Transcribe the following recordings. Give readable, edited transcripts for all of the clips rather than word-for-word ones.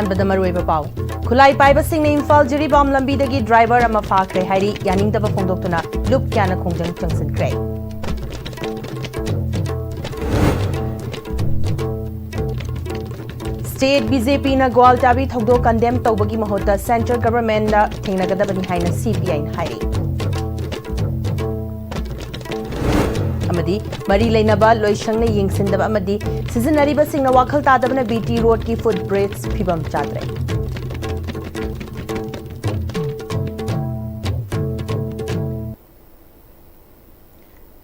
ꯑꯍꯥꯟꯕꯗ ꯃꯔꯨꯑꯣꯏꯕ ꯄꯥꯎ ꯈꯨꯠꯂꯥꯏ ꯄꯥꯏꯕꯁꯤꯡꯅ ꯏꯝꯐꯥꯜ ꯖꯤꯔꯤꯕꯥꯝ ꯂꯝꯕꯤꯗꯒꯤ ꯗ꯭ꯔꯥꯏꯚꯔ ꯑꯃ ꯐꯥꯈ꯭ꯔꯦ ꯍꯥꯏꯔꯤ ꯌꯥꯅꯤꯡꯗꯕ ꯐꯣꯡꯗꯣꯛꯇꯨꯅ ꯂꯨꯞ ꯀꯌꯥꯅ ꯈꯣꯡꯖꯪ ꯆꯪꯁꯤꯟꯈ꯭ꯔꯦ स्टेट बीजेपी न ग्वालटाबी थौदो कंडेम तौबगी महोत्ता सेंट्रल गवर्नमेंट ना थेंगनगदबनी हाइना सीपीआई न हाइरी अमदी मरी लेनबा लोइशंगने यिंगसिनदब अमदी सिजनरीबा सिंगना वाखल तादबना बीटी रोड की फुटब्रिज फिबम चादरे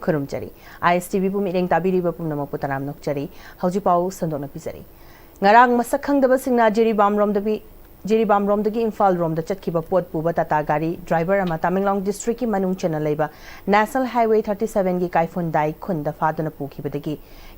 खुरुमचरी आईएसटीवी बु मिरेंग ताबिरिबा पुमनमक पुतराम नोकचरी हौजिपाउ संदोना पिजरी ngarang masak khangdaba singna Jiribam romdagi Imphal romda chatkiba pot puba tata gari driver ama Tamenglong district ki manung chena leiba National Highway 37 gi Kaifun Dai khunda faduna pukhibadagi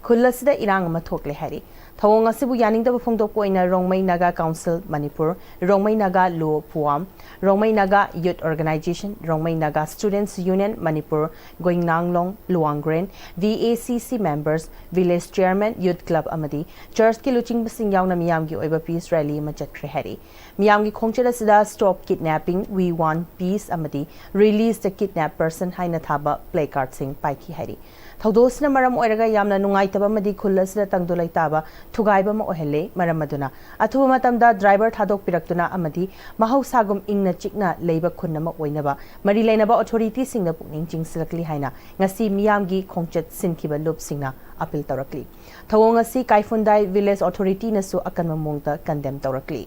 khullasida irang ama thokle hari thawong asibu yaningdaba phongdok poina Rongmai Naga Council Manipur Rongmai Naga Law Puam Rongmai Naga Youth Organization Rongmai Naga Students Union Manipur Goingnanglong Luanggren VACC members village chairman youth club amadi church ki luching basing yauna miyam gi oiba peace rally ma chakre hari miyam gi khongchela sida stop kidnapping we want peace amadi release the kidnapped person haina thaba placard sing paiki hari thawdosna maram oiraga yamna nungaitaba amadi khullasida tangdolai taba thugaiba ma ohele maram aduna athuba matamda driver thadok piraktuna amadi mahausagum ingna chikna leiba khunna ma oinaba mari leinaba authority singna pukning chingsilakli haina ngasi miyam gi khongchat sinkiba loop singna appeal tawrakli thawong asi Kaifundai village authority nasu akanma mongta condemn tawrakli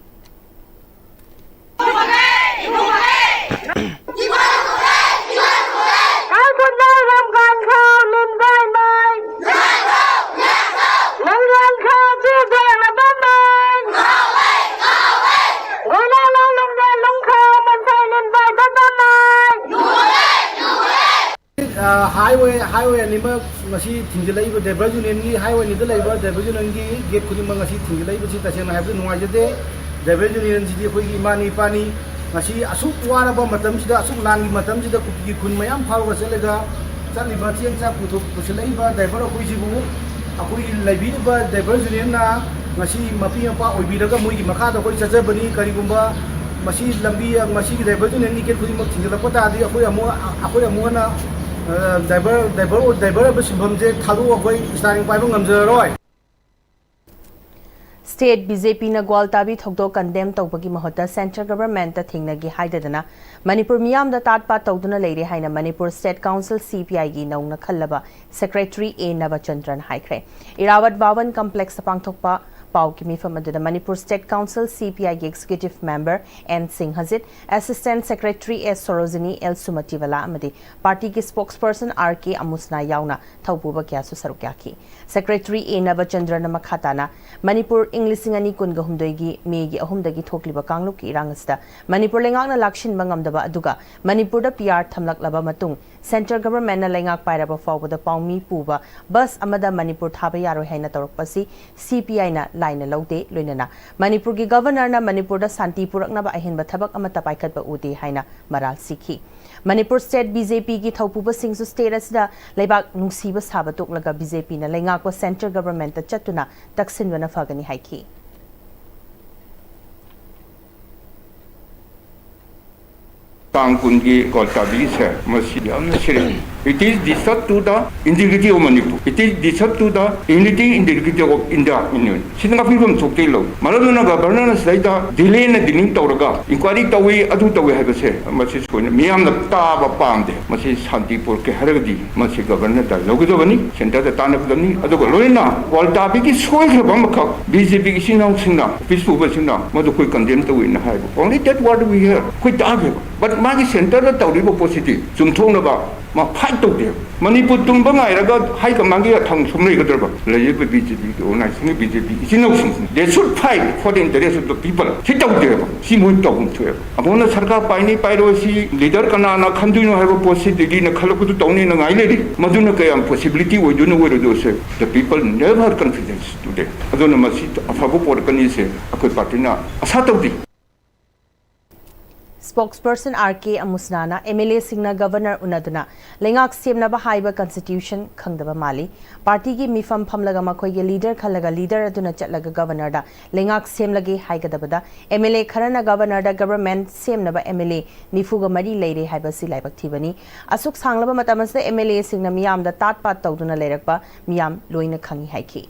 highway anima ngasi thingjilaiba driver union gi highway ni da laiba driver union gi gate khudi ma ngasi thingjilaiba chi tasena habu nuai jade driver union ji khoi gi mani pani ngasi asuk wara ba matam sida asuk lan gi matam sida kuki khun mayam phawga selega chaliba chiang cha puthuk pusilaiba driver khoi ji bu akoi laibi ba driver union na ngasi mapi pa oibiraga moi gi makha da khoi chajabani karigumba masi lambi masi gi driver union gi gate khudi ma thingjilapa ta di akoi amu na driver abisibamje thalu agoi starting pai ngamjaroi State BJP na Gwaltabi thokdo condemn tawbagi mahota central government ta thingnagi haidadana Manipur miyam da tatpa tawduna leire haina Manipur State Council CPI gi nauna khallaba Secretary A Navachandran haikre Irawat Bawan Complex pangthokpa Pau ki mifam aduna Manipur State Council CPI gi executive member N Singh Hazit Assistant Secretary S Sorojini L Sumatiwala amadi party ki spokesperson RK Amusna yauna thaupuba kya su sarukya ki Secretary A Navachandran makhatana Manipur English ani kunga humdoi gi me gi ahumdagi thokliba kanglup ki irangasta Manipur lengakna lakshin bangamdaba aduga Manipur da PR thamlaklaba matung Central Government na lengak pairaba fawbada paumi puba bus amada Manipur thaba yaroi haina tawrakpasi CPI na laina laude loinana Manipur gi governor na Manipur da santi puraknaba ahinba thabak amata paikhatba ude haina maral sikhi Manipur State BJP gi thaupuba singsu state asida leibak nungsiba saba toklaga BJP na lengakwa Central Government ta chatuna taksinwana fagani haiki Tangkungi Goltabi sir, Masiam Siri. It is disrupt to the integrity of Manipur. It is disrupt to the unity integrity of India Union. Singapi from Sokelo. Maradona governor Saida, delay and dealing Toraga. Inquiry away, Adu away have a say. Masis Miam the Taba Pande, Masis Santipur Keharadi, Masi Governor Logodovani, Center the Tanakani, Adogolina, Goltabi is so Bamaka, BJP Sina Sina, peaceful Sina, Modoku condemned to win high. Only that what we hear. Quite argue. But Magi Center the Tauribo positive. Zum Tonaba, Ma fight to them. Manipur Tumbanga, Hike Mangi at Tong Sumagadaba, Layer BJP, or nice BJP. They should fight for the interest of the people. Sit out there. She won't talk to her. Upon the Sarka Pine Pyrosi, leader Kanana, continue have a possibility in a Kalakutu Tony and Island. Maduna Kayam possibility, we don't know where to do so. The people never have confidence today. I don't know, Masit, a Fabu Porcanese, a Kupatina, a Saturday. spokesperson RK Amusnana MLA Singna Governor Unaduna Lengak Semnaba Haiba Constitution Khangdaba Mali Party gi mifam phamlaga makhoi ge leader khalaga leader aduna chatlaga governor da Lengak Semlagi Haigadabada MLA Kharana Governor da government Semnaba MLA Nifuga Mari Leire Haiba Silaibak Thibani Asuk Sanglaba Matamase MLA Singna Miyam da Tat Pat Tawduna Leirakpa Miyam Loina Khangi Haiki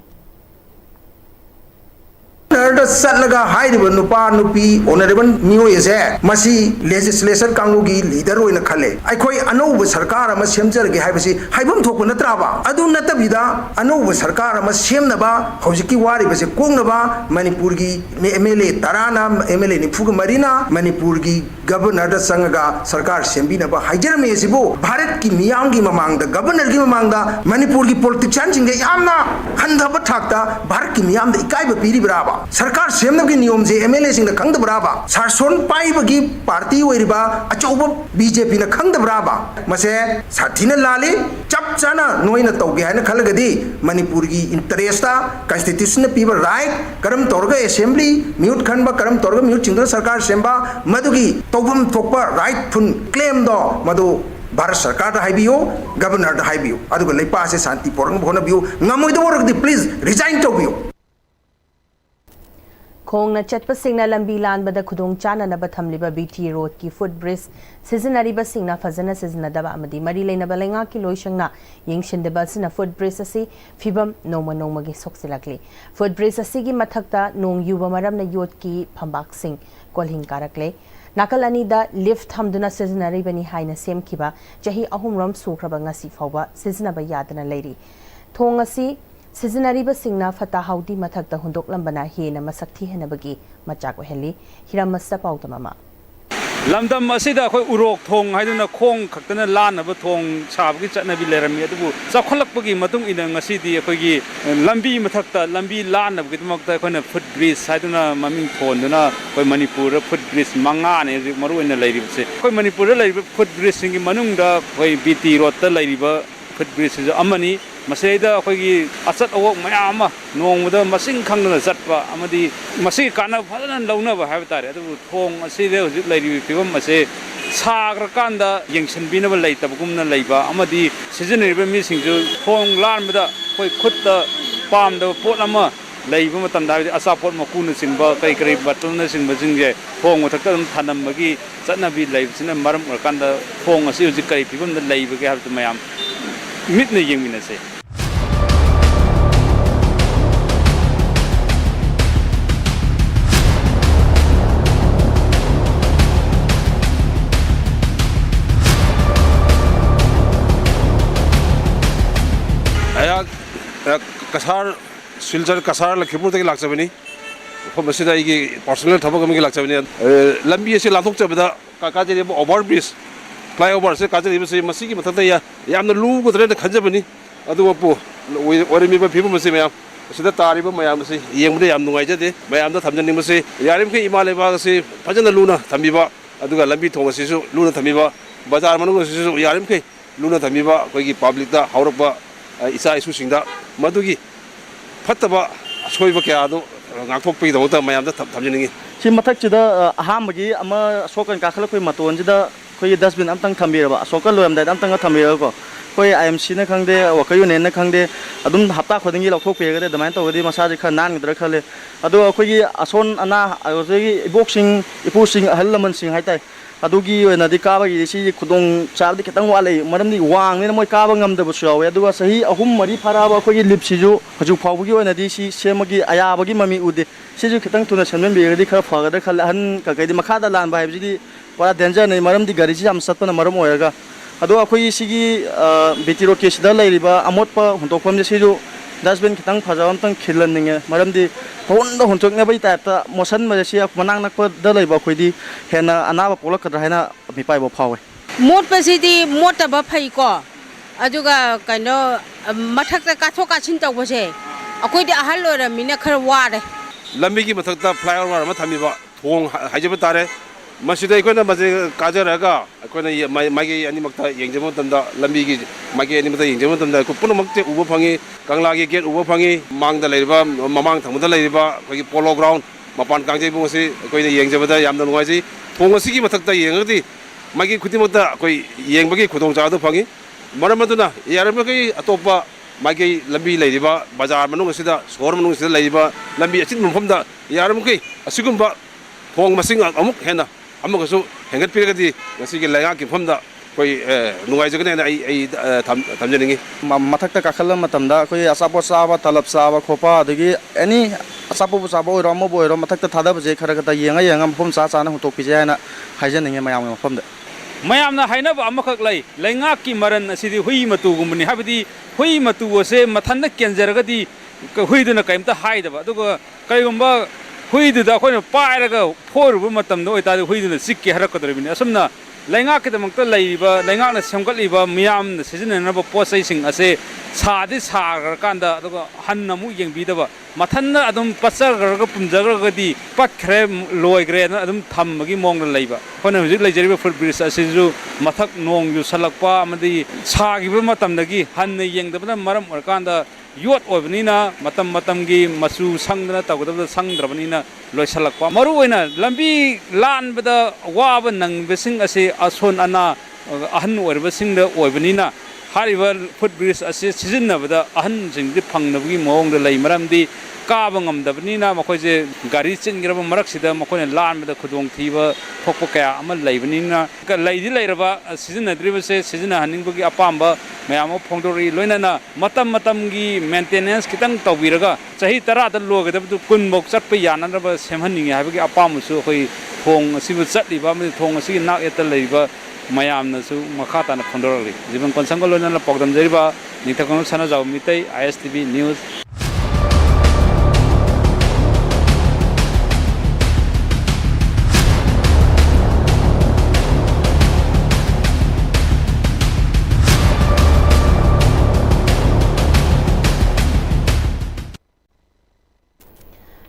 Satlaga Haidiban Nupa Nupi, Honorable Mioyese, Masi, legislation Kangugi, leader in a Kale. I quite Ano with Sarkara, Masemzer, Gavasi, Haibum Tokunatrava. Adu Natabida, Ano with Sarkara, Masemnaba, Hosiki Wari, was a Kungnaba, Manipurgi, MLA Tarana, MLA Nifuga Marina, Manipurgi, Governor Sangaga, Sarkar Sembinaba, Hijerme Sibo, Bharat Ki Miyangi Mamang, the Governor Gimamanga, Manipurgi politicians in the Yamna, Handabatakta, Barki Miyam, the Ikaiba Piri Brava. सरकार सेमनबगी नियम जे MLA सिंग खंगदब्राबा सारसोन पाइबगी party ओइरिबा अचौब BJP न खंगदब्राबा मसे साथीना लाली चप चाना नोइना तौगे हाइना खलगदी मणिपुर की इंटरेस्टा constitution पीबा right करम तौरगा assembly mute खनबा करम तौरगा म्यूट चिंगदर सरकार सेमबा मदुगी तौबम थोकबा राइट फुन क्लेम दो मदु भारत सरकार दा हाइबियो गवर्नर दा हाइबियो अदुगा लेपा से शांति पोरंग भोनबियो ngमोइदो वरगदी प्लीज रिजाइन तौबियो Khongna chatpa singna lambi lanbada khudong chana na bathamliba BT road ki footbridge seasonariba singna fazana seasonadaba amadi mari leinaba lenga ki loishangna yingshindeba sina footbridge asi fibam noma gi soksilakli footbridge asi gi mathakta nong yuba maramna yot ki phambak sing kolhing karakle nakalani da lift hamduna seasonariba ni haina semkiba jahi ahumram sukraba ngasi fawba seasonaba yadana leiri thong asi Seasonariba singna fata haudi mathakta hundok lambana hena masakthi henabagi machak oheli hiramasta pautamama Lamdam asida khoi urok thong haiduna khong khaktana lanaba thong sabagi chatnabi lerami adubu chakholakpagi matung ina ngasidi akhoi lambi mathakta lambi lanabagi tumakta khona footbridge haiduna maming thonduna khoi Manipur footbridge manga ne maru ina lairibse khoi Manipur lairib footbridge singi manungda khoi BT road ta lairiba footbridge amani Masida akhoi asat awok mayama nongda masing khangna zatpa amadi masi kana phalan launa ba habtare adu thong aside hojik lairi fibam ase sagra kanda yengsan binaba leitabgumna leiba amadi seasonariba mi singju thong lanbada khoi khutta pamda pot ama leiba matamda asapot makuna sinba kai kai batulna sinba jingje thong mathakta dum thanambagi chatnabi leibsina maram kanda thong ase hojik kai fibam da leiba ge habtu mayam mitna yengminase Kasar siljar kasar Lakipur tagi laksabani masida igi personal thaba kami laksabani lambi ase lathok chabada kajari overbridge flyover se kajari se masigi mathata ya yamna lu ko dre khanjabani adu po orimi ba phibu mase mayam sida tariba mayam se yengmude yam nungai jade mayam da thamjani mase yarim ke imale ba se phajana luna thambiba aduga lambi thonga se su luna thambiba bazar manu se su yarim ke luna thambiba koi gi public da haurba isa isu singda madugi fataba soiba kya do ngakthokpi do ta mayam da thamjani si mathak chida ahamagi ama sokan kakhala koi maton jida koi dustbin amtang thambira sokan loyam da amtang thambira ko koi IMC na khangde wakayu ne na khangde adum hapta khodingi lokthokpe ga de damain to gadi masaji kha nan gdra khale adu koi ason ana ajogi boxing ipusing halaman sing haitai adugi oina di kaba gi si khudong chabdi ketang wale maramdi wang ne moi kaba ngamda bu shawe aduga sahi ahum mari faraba khoi lip siju haju phawgi oina di si semagi ayabagi mami ude siju ketang tuna sanmen be di khara phagada khal han ka kai di makha da lan ba ji pura danger ne maramdi gari ji am satna maram oyaga adu akhoi sigi BT road ke sida lairiba amot pa huntokpam je siju dustbin kitang phajawam tang khilan ninge maramdi honda honchok ne bai ta motion ma sia manang nak pa da leiba khoidi hena anaba polak kadra hena mi pai bo phawe mot pasidi mota ba phai ko aduga kaino mathak ta ka thoka chin taw bose akoi di ahal lo ra mina khar wa re lambi gi mathakta flyover ma thamiba thong haijiba tare masida ikona maje kajaraga ikona magi animakta yengjemo tanda lambi gi magi animakta yengjemo tanda ko puno makte ubo phangi kangla gi gate ubo phangi mangda leiba mamang thangda leiba kogi polo ground mapan kangjai bung si koi ne yeng jabada yam dan ngoi si thong asi ki mathak ta yeng ti magi khuti mata koi yeng bagi khudong cha do phangi maram aduna yaram kai atopa magi lambi leiba bazar manung asida sor manung asida leiba lambi achin mumpham da yaram kai asigumba thong masing amuk hena amuk su hengat piragadi ngasi ki laiga ki pham da koi nungai jagane na ai thamjaningi mathakta kakhal matamda koi asapo saba talap saba khopa adagi any asapo saba oi ram bo oi ram mathakta thada baje khara kata yenga yenga mphom sa cha na hutok pi jana haijaninge mayam mphom da mayamna hainaba amakak lay lainga ki maran asidi hui matu gumni habidi hui matu ose mathanda kenjaragadi huiduna kaimta haidaba aduga kaigumba huiduna akhona pairaga forubu matamda oitadi huiduna sikki harakadribini asumna lainga kidamangta laiba lainga na semgatliba miyam na sizinanaba posai sing ase sadi sagarkanda aduga hannamu yengbidaba mathanna adum pasargarga pumjagargadi pakhre loigre na adum thammagi mongna laiba khona hujik laijariba footbridge asisu mathak nong yu salakpa amadi sagiba matamdagi hanna yengdabna maram orkanda yot oibnina matamgi masu sangdana tawgadabda sangdrabnina loisalakpa maru oina lambi lanbada waba nangbesing ase ason ana ahan orbasingda oibnina hariba footbridge ase sijinnabada ahan jingdi phangnabgi mawngda lei maramdi kaaba ngamdabnina makoise gari chingraba maraksida makoine lanbada khudong thiba thokpa kaya ama leibnina ka leidi leiraba sijinnadribase sijinna haningbagi apamba mayam phongdori loinana matamgi maintenance kitang tawbiraga chahi 10 da logadabdu kun mok chatpa yananaba semhaningi habagi apamusu khoi thong asibu chatliba ma thong asi nak eta leiba mayamna su makhata na phondorali jiban konsangol loinana pogdam jariba nithakon sana jaw mitai ISTV news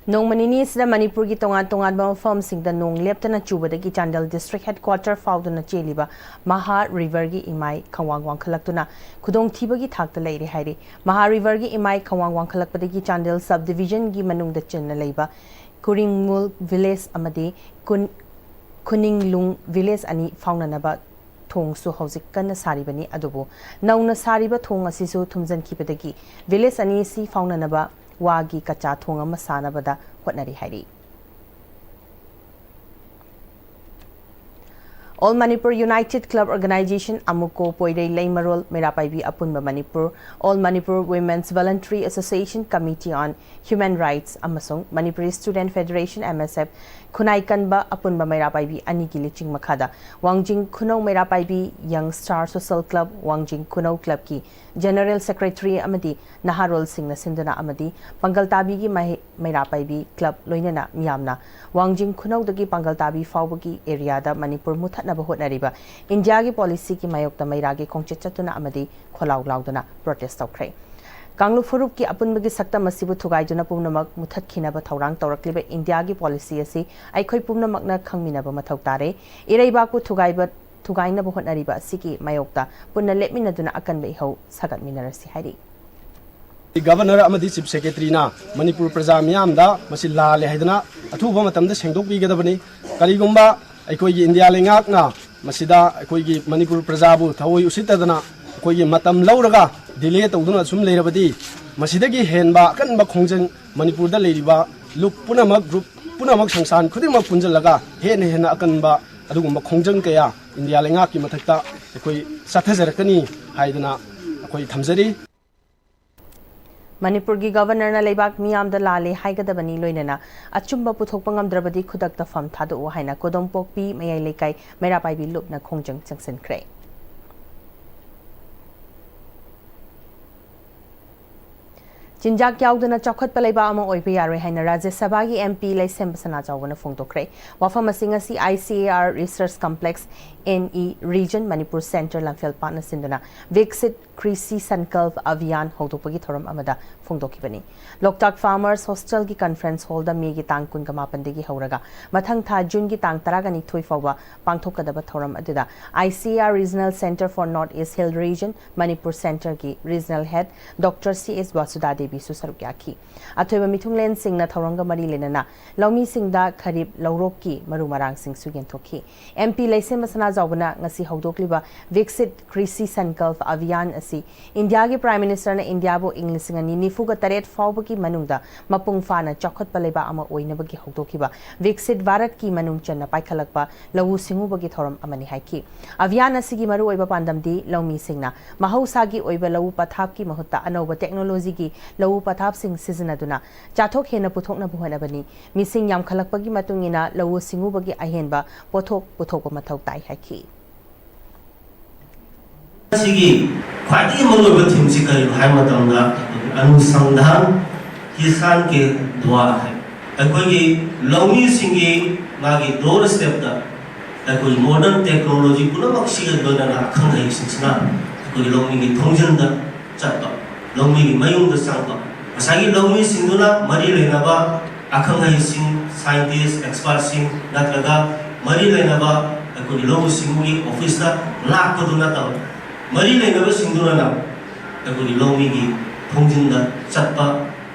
Nong manini sida Manipur ki tongan mafam singda nong leptana chubadagi Chandel district headquarter fauduna cheliba Maha River gi imai khawangwang khalaktuna khudong thibagi thakta leire hairi Maha River gi imai khawangwang khalakpadagi Chandel subdivision gi manungda chenna leiba Kuringmul village amadi Kuninglung village ani faunanaba thong su hauzik kana saribani adubu nauna sariba thong asisu thumjan khibadagi village ani si faunanaba wagi kacha thonga masana bada hotnari hairi All Manipur United Club Organization Amuko Poirei Leimarol Merapaibi Apunba Manipur All Manipur Women's Voluntary Association Committee on Human Rights Amasung Manipuri Student Federation MSF Kunai Kanba Apunba Merapaibi Anigi Liching Makada Wangjing Kuno Merapaibi Young Star Social Club Wangjing Kuno Club ki General Secretary Amadi Naharol Singh Sindana Amadi Pangaltabi gi Merapaibi Club Loinana Miyamna Wangjing Kuno dagi Pangaltabi Fawagi area da Manipur Muthat Nariba India ki policy ki mayokta mairagi kongchetuna amadi kholau lauduna protest tawkhre Kanglu Furup ki apunbagi sakta masibu thugaiduna pumnamak muthat khinaba thaurang tawrakliba India ki policy asi aikhoi pumnamakna khangminaba mathau tare iraiba ku thugaina bo hotnariba siki mayokta punna lepminaduna akanbe hau sagat minarasi hairi Governor amadi Chief Secretary na Manipur Praja miyam da masi lale haidana athuba matamda sengdok bigadabani karigumba ꯑꯩꯈꯣꯏꯒꯤ India ꯂꯩꯉꯥꯛꯅ ꯃꯁꯤꯗ ꯑꯩꯈꯣꯏꯒꯤ ꯃꯅꯤꯄꯨꯔ ꯄ꯭ꯔꯖꯥꯕꯨ ꯊꯑꯣꯏ ꯎꯁꯤꯠꯇꯗꯅ ꯑꯩꯈꯣꯏꯒꯤ ꯃꯇꯝ ꯂꯧꯔꯒ delay ꯇꯧꯗꯨꯅ ꯁꯨꯝ ꯂꯩꯔꯕꯗꯤ ꯃꯁꯤꯗꯒꯤ ꯍꯦꯟꯕ ꯑꯀꯟꯕ ꯈꯣꯡꯖꯪ ꯃꯅꯤꯄꯨꯔꯗ ꯂꯩꯔꯤꯕ ꯂꯨꯞ ꯄꯨꯝꯅꯃꯛ ꯒ꯭ꯔꯨꯞ ꯄꯨꯝꯅꯃꯛ ꯁꯪꯁꯊꯥꯟ ꯈꯨꯗꯤꯡꯃꯛ ꯄꯨꯟꯖꯜꯂꯒ ꯍꯦꯟꯅ ꯑꯀꯟꯕ ꯑꯗꯨꯒꯨꯝꯕ ꯈꯣꯡꯖꯪ ꯀꯌꯥ ꯏꯟꯗꯤꯌꯥ ꯂꯩꯉꯥꯛꯀꯤ ꯃꯊꯛꯇ ꯑꯩꯈꯣꯏ ꯆꯠꯊꯖꯔꯛꯀꯅꯤ ꯍꯥꯏꯗꯅ ꯑꯩꯈꯣꯏ ꯊꯝꯖꯔꯤ Manipur ki governor na leibak miyam da lale haigadabani loinana achumba puthokpa ngamdrabadi khudakta fam thadu haina kodompokpi mayai lekai merapaibi lupna khongjang changsenkre Jinjak yauduna chokhat palaiba ama oibe yaroi haina Rajya Sabha ki MP Laisem Basana Jawna phongtokre wafam asinga si ICAR Research Complex NE Region Manipur Center Lamphel Partner Sinduna Viksit Krisi Sankalp Abhiyan Hodopagi Thoram Amada Fungdokibani. Loktak Farmers Hostel ki Conference Hall da Megi Tang Kun Kamapandegi Horaga. Mathang Tha Jun ki Tang Taragani Tuifawa Pangthokadaba Thoram Adida. ICR Regional Center for North East Hill Region, Manipur Center ki Regional Head, Dr. C.S. Wasuda Devi Susarukyaki. Atoiba Mitunglen Singh na Thoranga Mari Lenana, Laumi Singh da Kharib Lauroki, Marumarang Singh Sugen Toki. MP Laisem Masana Zawna Ngasi Hodokliba, Viksit Krisi Sankalp Abhiyan Asi, India ki Prime Minister na India bo English ngani Nifuga Taret Fawbaki Manungda, Mapung Fana Chokot Paleba Ama Oinabaki Hodokiba, Viksit Varat ki Manung Channa Paikalakpa, Lawu Singubagi Thoram Amani Haiki. Abhiyan Asigi Maru Oiba Pandamdi, Laumi Singna, Mahausagi Oiba Lawu Pathap ki Mahuta, Anova Technology ki Lawu Pathap Sing Seasonaduna, Chatok Hena Putok na Buhanabani, Missing Yam Kalakpagi Matungina, Lawu Singubagi Ahenba, Potok Putok Matau Tai Haiki. सिगी ख्वाइदगी मरुब थिमसी करी हाय मतंगा अनुसंधान किसान के द्वार है अकोगी लौमी सिंगी मागी दोर step दा अकोगी modern technology पुनमक सिग दोना अखंग है सिंसना अकोगी लौमी की थोंजन दा चत्ता लौमी की मयुंग दा सांगा असागी लौमी सिंदुना मरी लेनाबा अखंग है सिंग साइंटिस्ट एक्सपर्ट सिंग नत्रगा मरी लेनाबा अकोगी लौमी सिंगी ऑफिस दा लाख पदुना ता मरी लेनब सिंधुना अखोई लौमी की थोंजिंदा चत्पा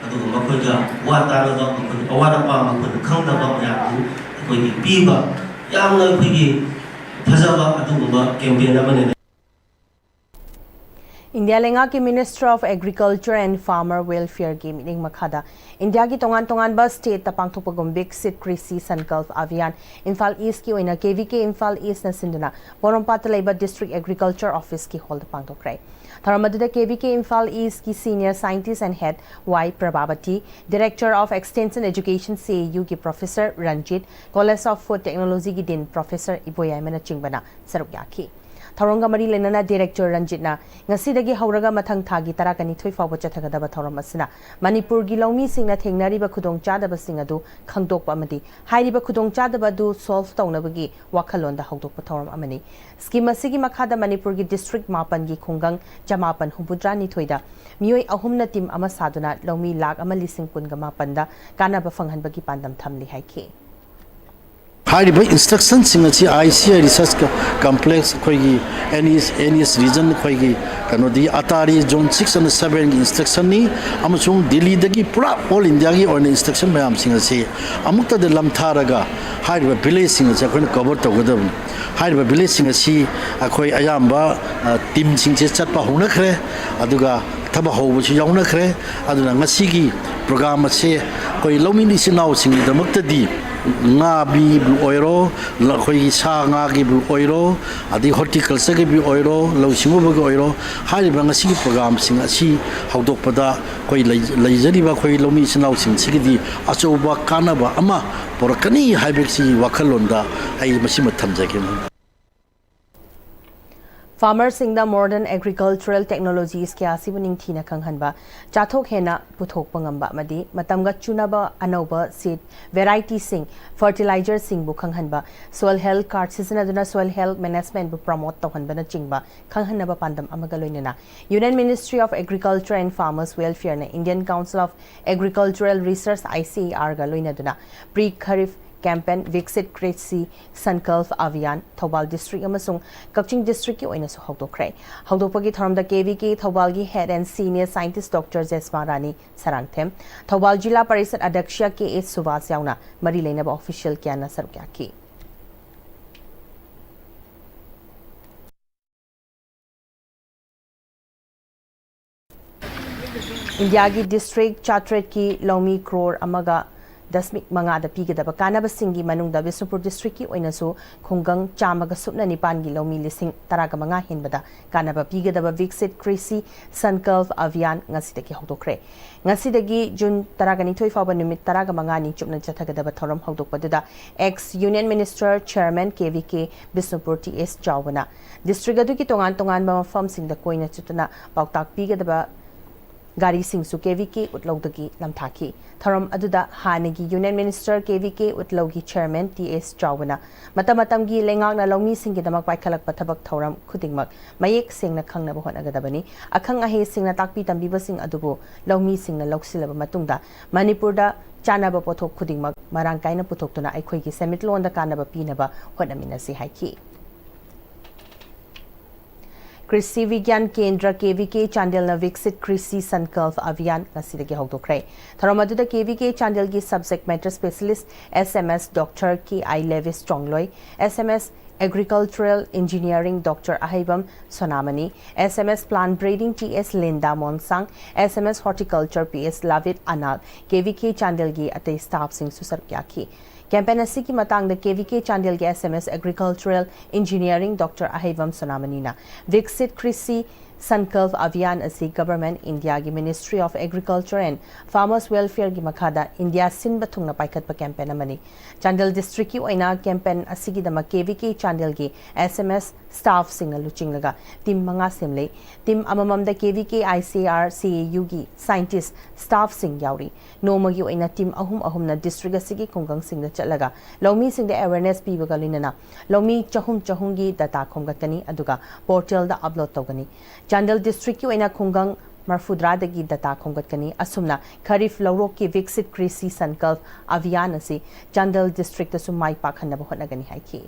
अदुगा मखोइगा वा तारगा मखोइ अवारपा मखोइ खंगदबा मयाबु अखोई पीबा यामना अखोई फजबा अदुगुबा कैंपेन अमने India Lenga ki Minister of Agriculture and Farmer Welfare ki meeting makhada India ki tongan ba state tapang thopagom Viksit Krisi Sankalp Abhiyan Imphal East ki oina KVK Imphal East na sinduna Borompat Laiba District Agriculture Office ki hall tapang thokrai Tharamadida KVK Imphal East ki Senior Scientist and Head Y Prabhavati Director of Extension Education CAU ki Professor Ranjit College of Food Technology ki Din Professor Iboyaimana Chingbana Sarukyaki Tharonga Mari Lenana Director Ranjitna Ngasidagi Hauraga Mathang Thagi Tarakani Thui Fawa Chathagadaba Thoram Asina Manipur gi Laumi Singna Thengnariba Khudong Chadaba Singadu Khangdokpa Amadi Hairiba Khudong Chadaba du solve taunabagi Wakhalonda Haudokpa Thoram Amani Scheme Asigi Makhada Manipur gi District Mapan gi Khungang Jamapan Humbudrani Thoida Mioi Ahumna Tim Amasaduna Laumi Lag Amalising Kunga Mapanda Kanaba Fanghanbagi Pandam Thamli Haiki हाइरिबा instruction सिंग अछि ICI research complex खोगी NS region खोगी कनोदी अतारी zone 6 and 7 की instruction नि अमसुंग दिल्ली दगी पूरा ऑल इंडिया की और इंस्ट्रक्शन मैम सिंग अछि अमुक्ता दे लमथारगा हाइरिबा विलेज सिंग अछि अखोन कवर तगदब हाइरिबा विलेज सिंग अछि अखोई अयाम्बा टीम सिंग से चटपा होनखरे अदुगा थबा होबसु यावनखरे अदुना ngasi program ase koi lomi ni sinau sing damakta di nga bi oiro la khoi sa nga gi bu oiro adi horticulture gi bi oiro lo singu bu oiro hai ba ngasi gi program sing asi haudok pada koi leijari ba khoi lomi sinau sing sigi di aso ba kana ba ama porkani hai bek si wakhalonda ai masi mathamjage Farmer Singda Modern Agricultural Technologies ki asibuning thina khanghanba chathok hena puthok pangamba madi matamga chunaba anoba seed variety sing fertilizer sing bu khanghanba soil health card seasonaduna soil health management bu promote tawhanba na chingba khanghanaba pandam amaga loinena Union Ministry of Agriculture and Farmers Welfare na Indian Council of Agricultural Research ICAR ga loinaduna pre kharif campaign Viksit Krisi Sankalp Abhiyan Thobal District amasung Kaching District ki oina su haudokrai haudopagi tharamda KVK Thobal gi Head and Senior Scientist Dr. Jesma Rani Sarangthem Thobal Jila Parishad Adyaksha K.S. Suvas yauna mari leinaba official kyana sarukyaki India gi District Chatret ki Laumi Crore amaga Dasmik Mangada Pigada Bakana Singi Manungda Visnupur District ki oinasu Khungang Chamaga Supna Nipan gi Lomi Lising Taraga Manga Hinbada Kanaba Pigada Viksit Krisi Sankalp Abhiyan Ngasidaki Hodokre Ngasidagi Jun Taragani Toifa Numit Taraga Mangani Chupna Chatagada Thoram Hodokpada ex Union Minister Chairman KVK Visnupur T.S. Jawana District Aduki Tongan Tongan Bama Farm Sing the Koina Chutana Pautak Pigada gari singsu KVK utlogdagi lamthaki tharam aduda hanagi Union Minister KVK utlogi Chairman TS Chawna matamatamgi lengakna lawmi singgi damak paikhalak pathabak thoram khudingmak mayek singna khangna honagadabani akhang ahe singna takpi tambiba sing adubu lawmi singna loksilaba matungda Manipurda chanaba pothok khudingmak marang kaina puthokuna aikhoigi semitlonda kanaba pinaba honaminasi haiki कृषि विज्ञान केंद्र KVK Chandel na Viksit कृषि संकल्प अभियान ngasi hogdokre tharamadda KVK Chandel gi subject matter specialist SMS Dr. K.I. Levis Strongloi SMS Agricultural Engineering Dr. Ahibam Sonamani SMS Plant Breeding TS Linda Monsang SMS Horticulture PS Lavit Anal KVK Chandel gi ate staff sing susar kyaki campaign asiki matang the KVK Chandel ge SMS Agricultural Engineering Dr. Ahibam Sonamani na Viksit Krishi Sankalp Abhiyan asi Government India gi Ministry of Agriculture and Farmers Welfare gi makhada India sinba thungna paikhat pa campaign amani Chandel district ki oina campaign asigi dama KVK Chandel gi SMS staff singa luching laga team manga semle team amamam da KVK ICR CAU gi scientist staff sing yauri noma gi oina team ahum na district asigi khunggang sing da chalaga lawmi sing da awareness pibaga linana lawmi chahum gi data khomgatani aduga portal da upload togani Chandel district ki oina khunggang marfudra dagi data khomgatkani asumna kharif lawrok ki Viksit Krishi Sankalp Abhiyan asi Chandel district da sumai pakhanna bahonagani haiki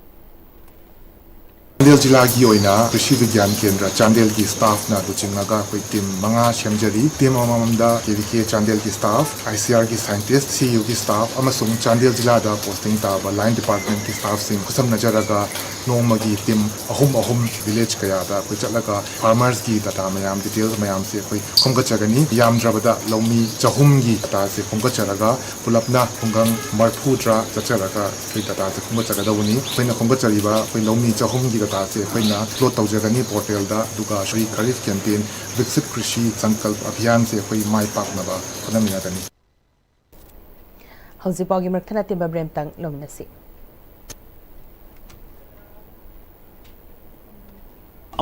Chandel जिला की ओइना कृषि विज्ञान केंद्र चांदेल की staff ना लुचिंगनागा कोई team मंगा शेमजरी team अममदा KVK Chandel की स्टाफ आईसीआर की साइंटिस्ट सीयू की स्टाफ अमसुंग चांदेल जिला दा पोस्टिंग ताबा लाइन डिपार्टमेंट की स्टाफ सिंग खुसम नजरगा नोमगी टीम अहुम विलेज कया दा कोई चलगा फार्मर्स की डाटा मयाम डिटेल्स मयाम से कोई खुमगचगनी यामद्रबदा लौमी चहुम की डाटा से खुमगचरगा पुलपना खुंगंग मरफुद्रा चचरगा कोई डाटा से खुमगचगदवनी कोइना खुमगचरिबा कोई लौमी चहुम की डाटा से कोइना अपलोड तौजगनी पोर्टल दा दुगा श्री खरीफ कैंपेन विकसित कृषि संकल्प अभियान से कोई माई पाकनबा खनमिनागनी हौजिपागी मरखना तिबा ब्रेमतंग लोमनसी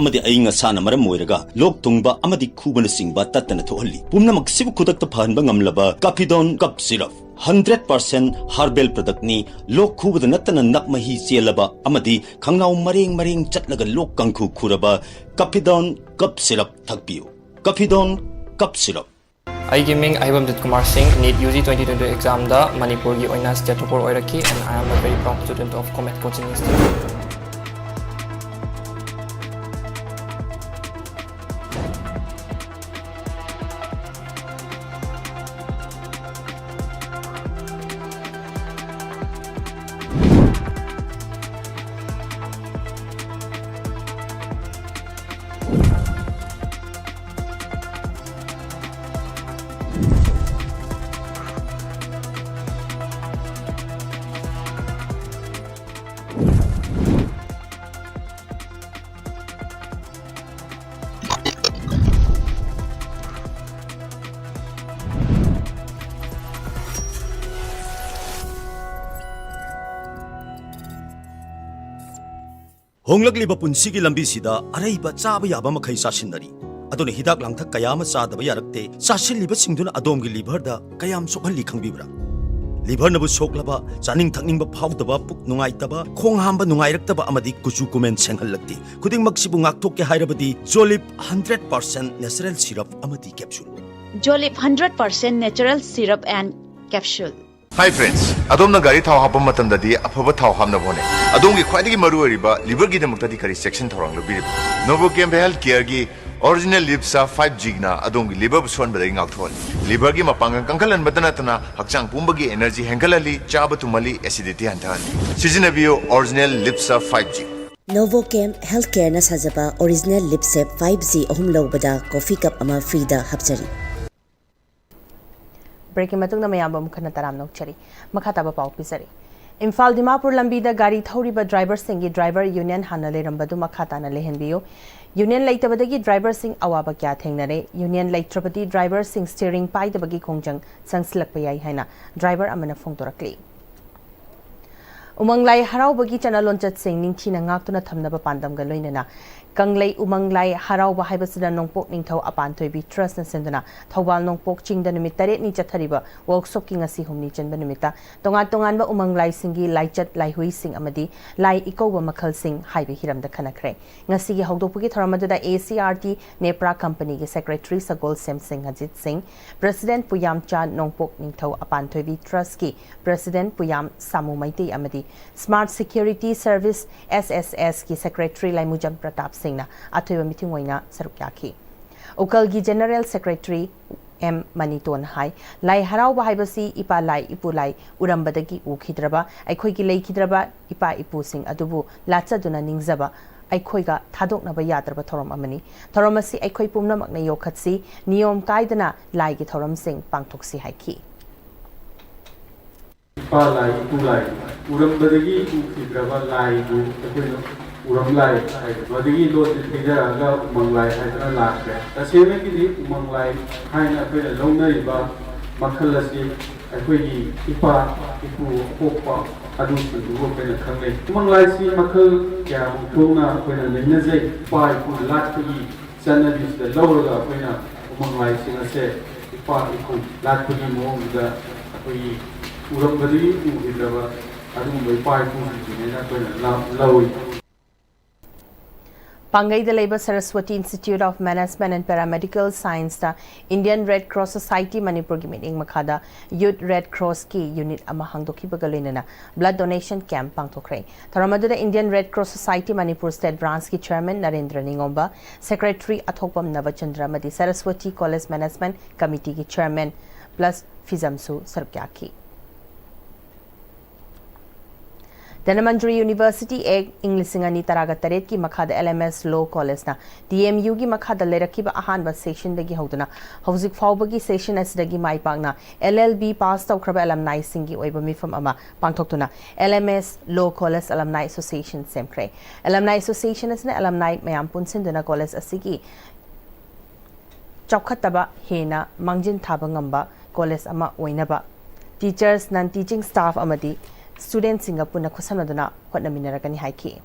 amadi ainga sana maram moiraga lok tungba amadi khubana singba tatana thohalli pumnamak sibu khudakta phanba ngamlaba Cafidon cup syrup 100% herbal product ni lok khubada natana nakmahi chelaba amadi khangnau mareng chatlaga lok kangkhu khuraba Cafidon cup syrup thakpiu Cafidon cup syrup I giving Ahibam Kumar Singh NEET UG 2022 exam da Manipur gi oina state topper oiraki and I am a very proud student of Comet Coaching Institute. honglakliba punsigi lambi sida araiba chaba yaba makhai sasinari aduna hidak langthak kayama chadaba yarakte sasilliba singduna adomgi liver da kayam sokhalli khangbibra liver nabu soklaba chaning thakningba phawdaba puk nungaitaba khong hamba nungairaktaba amadi kuchu kumen senghallakti khuding maksibu ngakthok ke hairabadi Jolip 100% natural syrup amadi capsule Jolip 100% natural syrup and capsule Hi friends, adom na gari thau hapam matam dadi afaba thau hamna bone. Adom gi khwaidagi maru ariba liver gi damukta di kari section thorang lobi. Novochem health care gi original lipsa 5G na adom gi liver buson badai ngak thol. Liver gi mapangang kangkalan badana tana hakchang pumbagi energy hengalali chaba tumali acidity hantan. Seasonabio original lipsa 5G. Novochem Healthcare na sajaba original lipsep 5G ahum lobada coffee cup ama free da hapchari. Breaking matungna mayamba mukhana taram nokchari makhataba pau pisari Imphal Dimapur lambi da gari thoriba driver singi driver union hanale rambadu makhata na lehenbiyo union laitabadagi driver sing awaba kya thengnare union laitrabadi driver sing steering paidabagi khongjang sangslakpa yai haina driver amana phongtorakli Umanglay haraubagi chanalonjat sing ningthina ngaktuna thamnaba pandamga loinana Kanglay Umanglay harauba haibasida nongpok ningthau apantoibi trust na senduna Thobal nongpok chingda numit 8 ni chathariba workshop ki ngasi humni chanba numita tongan ba umanglay singi laichat laihui sing amadi lai ikoba makhal sing haibe hiramda khanakre ngasi gi hawdokpugi thoramadada ACRT Nepra company gi secretary Sagol Sem Singh Ajit Singh president Puyam Cha nongpok ningthau apantoibi trust ki president Puyam Samu Maitei amadi Smart Security Service SSS ki secretary Laimujam Pratap Singna athoiba meeting oina saruk yakhi ukal gi general secretary M Maniton hai lai harauba haibasi ipa lai ipu lai urambadagi ukhidraba aikhoi gi leikidraba ipa ipu sing adubu lachaduna ningzaba aikhoiga thadoknaba yadraba thorom amani thorom asi aikhoi pumnamakna yokhatsi niyom kaidana lai gi thorom sing pangthoksi haiki ipa lai ipu lai urambadagi ukhidraba lai bu akoino Uramlai, Vadigi Lord Tiga, Umanglai, Hydra Last. The same Umanglai, Hina, Lona Riba, Makalasi, Aqui, Ipa, Ipu, Opa, Adus, to work in a country. Umanglai, see Makal, Yam, Tona, when a Linazek, Pai, who Latpi, Sanadis, the lower when a Umanglai, Sinase, Ipa, Ipu, Latpi, Mo, the Aqui, Urambadi, Udava, Adum, Pai, who Lowy. Pangai the Labour Saraswati Institute of Management and Paramedical Science the Indian Red Cross Society Manipur gi meeting makhada Youth Red Cross ki unit ama hangdoki bagalinana blood donation camp pangthokre tharamadu the Indian Red Cross Society Manipur State Branch ki chairman Narendra Ningomba secretary Athokpam Navachandra madi Saraswati College Management Committee ki chairman plus Fizamsu Sarkyaki Dhanamandri University egg English Angani Taraga Taret ki Makhada LMS Law College na DMU gi Makhada Lerakiba Ahanba session dagi hauduna Hauzik Faubagi session as dagi Maipangna LLB pass taukraba alumni singi oiba mifam ama pangthoktuna LMS Law College Alumni Association semkre Alumni Association as na alumni mayam punsinduna college asigi chawkhataba hena mangjin thaba ngamba college ama oinaba teachers non teaching staff amadi students in Puna Kusanadana, what Naminaragani Haiki.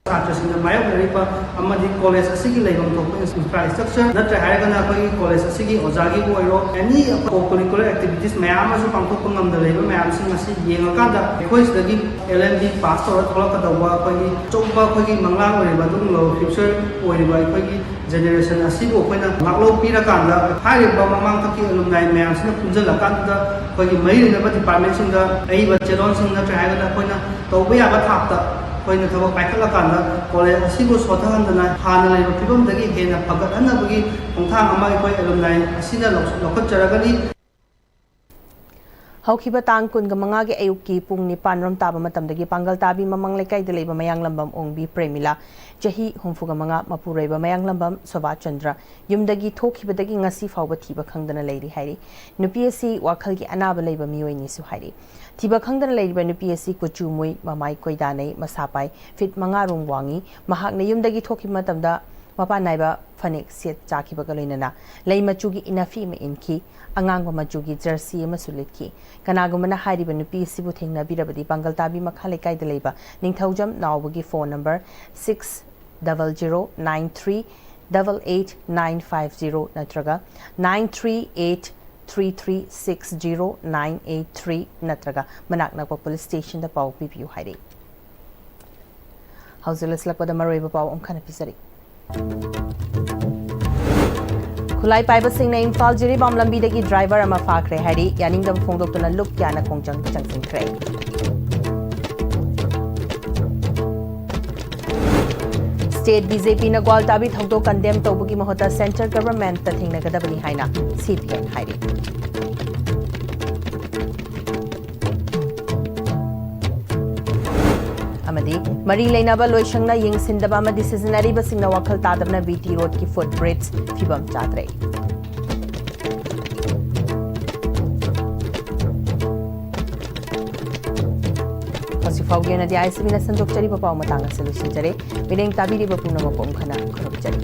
Satrasina Mayakaripa, Amadi College, a Sigi Labor infrastructure, not a Hagana College, a Sigi, Ozagi Boiro, any co-curricular activities, Mayama, Pankopum, the labor, Mayam, Yangakada, request the LMB pastor, Kolaka, Chopa, Mangan, Badum, future, or generation Asibo, when a Maklo Pirakanda, High Bamaki alumni, Mayam, Punzala Kanda, for the main departments in the Ava Cheron, not a Hagana, Tobia Batata. When the Pakalakanda, College Asibo Sotan, the Hana, Pibum, the Gay, and Pagana, Pongtang, Amai, alumni, Asina, Lokotaragani. Haukiba tang kun gamanga ge ayuki pung ni panrom taba matam dagi pangal tabi mamang lekay de leba mayang lambam ongbi premila jahi humfu gamanga mapureba mayang lambam soba chandra yumdagi thokiba dagi ngasi fawba thiba khangdana leiri hairi nupiasi wakhal gi anaba leba mioi ni su hairi thiba khangdana leiba nupiasi kuchu moi mamai koidanai masapai fit manga rung wangi mahak na yumdagi thokiba matamda mapa naiba phanik set chakiba galoinana lei machugi inafi me inki angangwa machugi jersey masulitki kanagumana hariba nupi sibu thengna birabadi bangal tabi makhale kai deleba ningthaujam nawbagi phone number 60093888950 natraga 9383360 natraga manaknakwa police station da pau pipiu hairi hauselas lakpada maroiba pau omkhana pisari Kulai Piper Singh na Imphal Jiribam lambi dagi driver ama fakre hari yaning dam phongdoktuna luk kyana khongjang changsingkre State BJP na gwal tabi thongdo condemn tawbugi mahota center government ta thingna gadabani haina CPN hairi amadi mari leinaba loishangna yengsindaba amadi seasonary singna wakhal tadabna BT road ki footbridge fibam chadre Fasifawgena di ICB na sandok chari papaw matanga solution jare bineng tabiri ba punama pom khana khorok jare